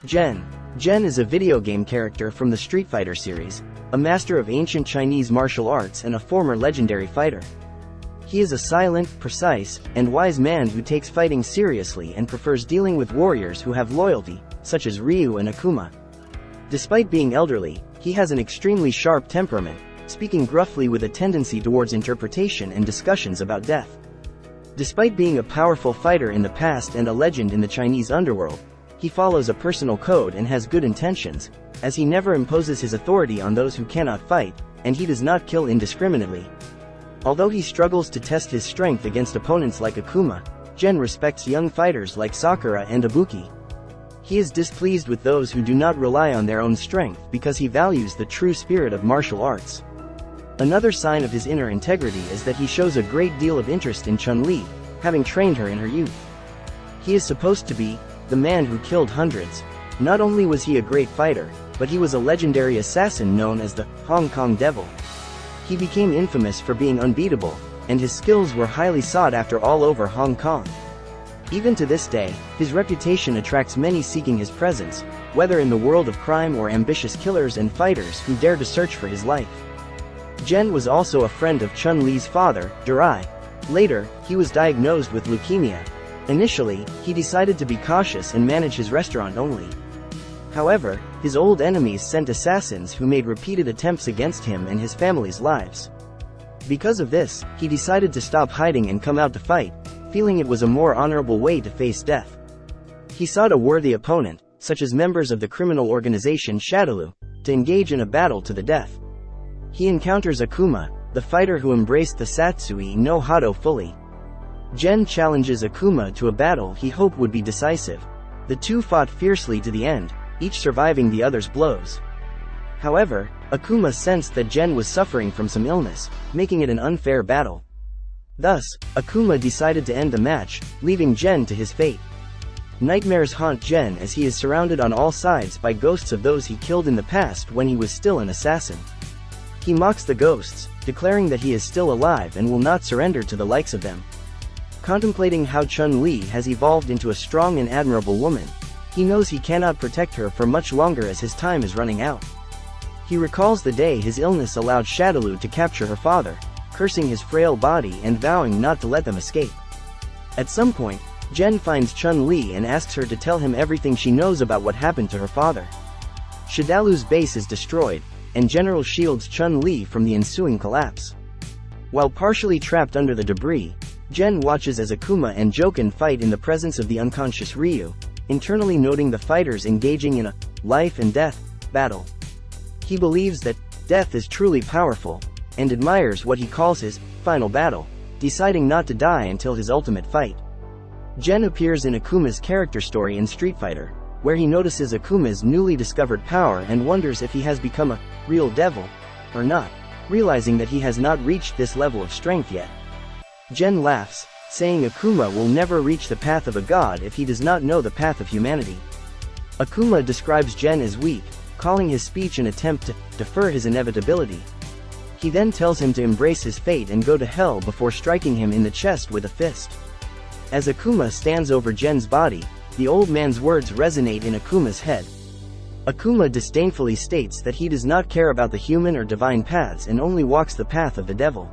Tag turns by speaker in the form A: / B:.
A: Gen. Gen is a video game character from the Street Fighter series, a master of ancient Chinese martial arts and a former legendary fighter. He is a silent, precise, and wise man who takes fighting seriously and prefers dealing with warriors who have loyalty, such as Ryu and Akuma. Despite being elderly, he has an extremely sharp temperament, speaking gruffly with a tendency towards interpretation and discussions about death. Despite being a powerful fighter in the past and a legend in the Chinese underworld, he follows a personal code and has good intentions, as he never imposes his authority on those who cannot fight, and he does not kill indiscriminately. Although he struggles to test his strength against opponents like Akuma, Gen respects young fighters like Sakura and Ibuki. He is displeased with those who do not rely on their own strength because he values the true spirit of martial arts. Another sign of his inner integrity is that he shows a great deal of interest in Chun-Li, having trained her in her youth. He is supposed to be the man who killed hundreds. Not only was he a great fighter, but he was a legendary assassin known as the Hong Kong Devil. He became infamous for being unbeatable, and his skills were highly sought after all over Hong Kong. Even to this day, his reputation attracts many seeking his presence, whether in the world of crime or ambitious killers and fighters who dare to search for his life. Gen was also a friend of Chun-Li's father, Durai. Later, he was diagnosed with leukemia. Initially, he decided to be cautious and manage his restaurant only. However, his old enemies sent assassins who made repeated attempts against him and his family's lives. Because of this, he decided to stop hiding and come out to fight, feeling it was a more honorable way to face death. He sought a worthy opponent, such as members of the criminal organization Shadaloo, to engage in a battle to the death. He encounters Akuma, the fighter who embraced the Satsui no Hado fully. Gen challenges Akuma to a battle he hoped would be decisive. The two fought fiercely to the end, each surviving the other's blows. However, Akuma sensed that Gen was suffering from some illness, making it an unfair battle. Thus, Akuma decided to end the match, leaving Gen to his fate. Nightmares haunt Gen as he is surrounded on all sides by ghosts of those he killed in the past when he was still an assassin. He mocks the ghosts, declaring that he is still alive and will not surrender to the likes of them. Contemplating how Chun-Li has evolved into a strong and admirable woman, he knows he cannot protect her for much longer as his time is running out. He recalls the day his illness allowed Shadaloo to capture her father, cursing his frail body and vowing not to let them escape. At some point, Gen finds Chun-Li and asks her to tell him everything she knows about what happened to her father. Shadaloo's base is destroyed, and General shields Chun-Li from the ensuing collapse. While partially trapped under the debris, Gen watches as Akuma and Joken fight in the presence of the unconscious Ryu, internally noting the fighters engaging in a life-and-death battle. He believes that death is truly powerful, and admires what he calls his final battle, deciding not to die until his ultimate fight. Gen appears in Akuma's character story in Street Fighter, where he notices Akuma's newly discovered power and wonders if he has become a real devil or not, realizing that he has not reached this level of strength yet. Gen laughs, saying Akuma will never reach the path of a god if he does not know the path of humanity. Akuma describes Gen as weak, calling his speech an attempt to defer his inevitability. He then tells him to embrace his fate and go to hell before striking him in the chest with a fist. As Akuma stands over Gen's body, the old man's words resonate in Akuma's head. Akuma disdainfully states that he does not care about the human or divine paths and only walks the path of the devil.